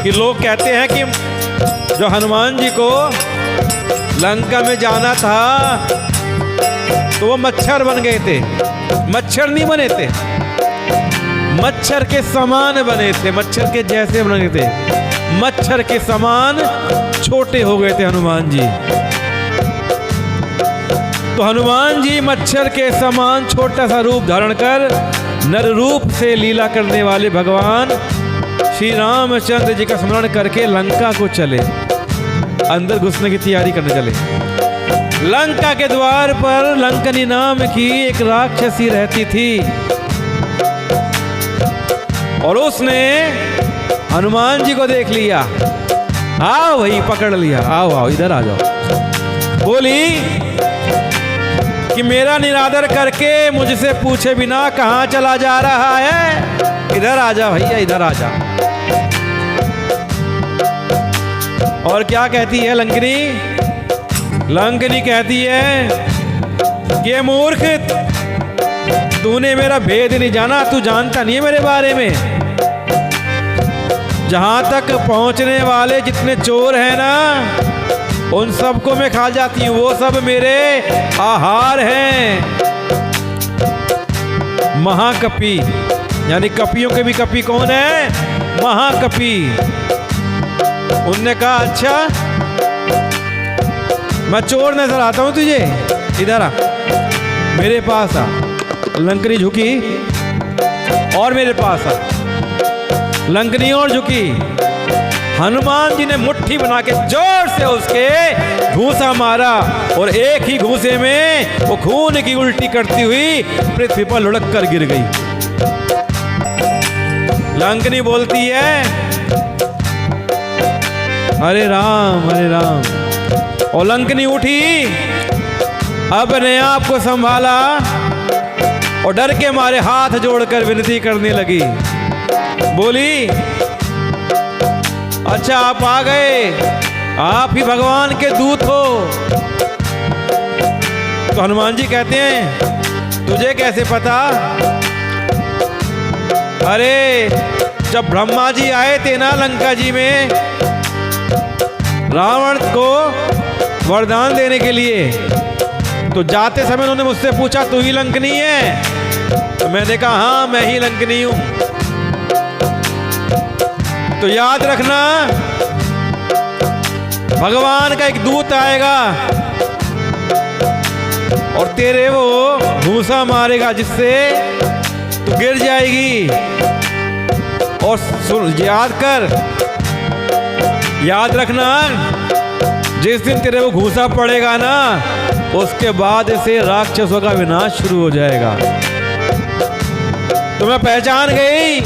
कि लोग कहते हैं कि जो हनुमान जी को लंका में जाना था तो वो मच्छर बन गए थे। मच्छर नहीं बने थे, मच्छर के समान बने थे, मच्छर के जैसे बन गए थे, मच्छर के समान छोटे हो गए थे हनुमान जी। तो हनुमान जी मच्छर के समान छोटा सा रूप धारण कर नर रूप से लीला करने वाले भगवान श्री रामचंद्र जी का स्मरण करके लंका को चले, अंदर घुसने की तैयारी करने चले। लंका के द्वार पर लंकनी नाम की एक राक्षसी रहती थी और उसने हनुमान जी को देख लिया। आओ भाई, पकड़ लिया, आओ आओ इधर आ जाओ। बोली कि मेरा निरादर करके मुझसे पूछे बिना कहाँ चला जा रहा है, इधर आ जा भैया, इधर आ जा। और क्या कहती है लंकनी? लंकनी कहती है कि मूर्ख, तूने मेरा भेद नहीं जाना, तू जानता नहीं है मेरे बारे में। जहां तक पहुंचने वाले जितने चोर हैं ना, उन सबको मैं खा जाती हूँ, वो सब मेरे आहार हैं। महाकपि, यानी कपियों के भी कपि कौन है? महाकपि। उनने कहा अच्छा मैं चोर नजर आता हूं तुझे, इधर आ, मेरे पास आ। लंकनी झुकी और मेरे पास आ। लंकनी और झुकी। हनुमान जी ने मुट्ठी बना के जोर से उसके घूंसा मारा और एक ही घूंसे में वो खून की उल्टी करती हुई पृथ्वी पर लुढ़क कर गिर गई। लंकनी बोलती है हरे राम हरे राम। और लंकनी उठी, अपने आप को संभाला और डर के मारे हाथ जोड़कर विनती करने लगी। बोली अच्छा आप आ गए, आप ही भगवान के दूत हो। तो हनुमान जी कहते हैं तुझे कैसे पता? अरे जब ब्रह्मा जी आए थे ना लंका जी में रावण को वरदान देने के लिए, तो जाते समय उन्होंने मुझसे पूछा तू ही लंकनी है? तो मैंने कहा हाँ मैं ही लंकनी हूं। तो याद रखना भगवान का एक दूत आएगा और तेरे वो घूंसा मारेगा जिससे तू गिर जाएगी। और सुन, याद रखना जिस दिन तेरे वो घूंसा पड़ेगा ना, उसके बाद से राक्षसों का विनाश शुरू हो जाएगा। तो मैं पहचान गई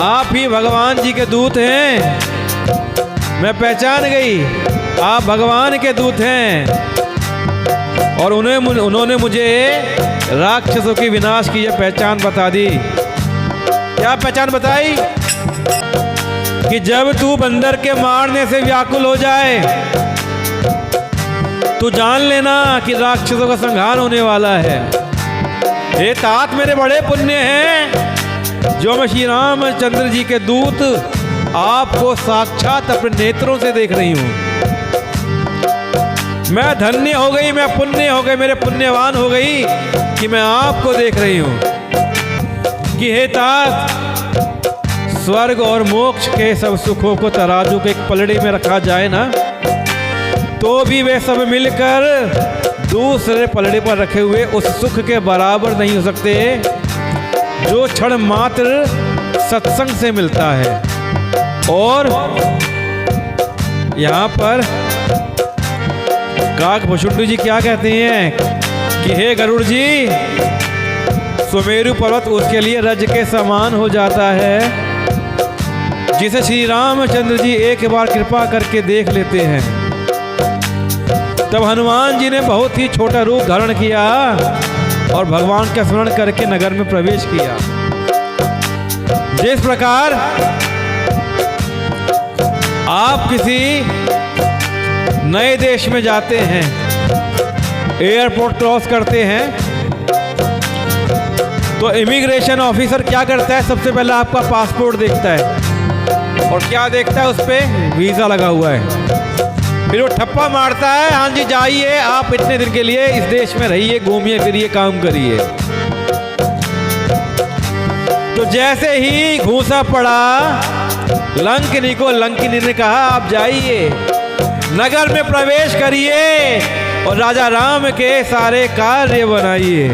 आप ही भगवान जी के दूत हैं। मैं पहचान गई आप भगवान के दूत हैं। और उन्होंने मुझे राक्षसों की विनाश की यह पहचान बता दी। क्या पहचान बताई? कि जब तू बंदर के मारने से व्याकुल हो जाए तू जान लेना कि राक्षसों का संहार होने वाला है। हे तात मेरे बड़े पुण्य हैं जो मैं श्री रामचंद्र जी के दूत आपको साक्षात अपने नेत्रों से देख रही हूं। मैं धन्य हो गई, मैं पुण्य हो गई, मेरे पुण्यवान हो गई कि मैं आपको देख रही हूं। कि हे तात, स्वर्ग और मोक्ष के सब सुखों को तराजू के एक पलड़े में रखा जाए ना, तो भी वे सब मिलकर दूसरे पलड़े पर रखे हुए उस सुख के बराबर नहीं हो सकते जो क्षण मात्र सत्संग से मिलता है। और यहाँ पर काकभूषुंडी जी क्या कहते हैं कि हे गरुड़ जी, सुमेरु पर्वत उसके लिए रज के समान हो जाता है जिसे श्री रामचंद्र जी एक बार कृपा करके देख लेते हैं। तब हनुमान जी ने बहुत ही छोटा रूप धारण किया और भगवान का स्मरण करके नगर में प्रवेश किया। जिस प्रकार आप किसी नए देश में जाते हैं, एयरपोर्ट क्रॉस करते हैं, तो इमिग्रेशन ऑफिसर क्या करता है? सबसे पहले आपका पासपोर्ट देखता है। और क्या देखता है उस पे? वीज़ा लगा हुआ है। फिर वो ठप्पा मारता है, हाँ जी जाइए, आप इतने दिन के लिए इस देश में रहिए, घूमिए फिरिए, काम करिए। तो जैसे ही घूसा पड़ा लंकिनी को, लंकिनी ने कहा आप जाइए, नगर में प्रवेश करिए और राजा राम के सारे कार्य बनाइए।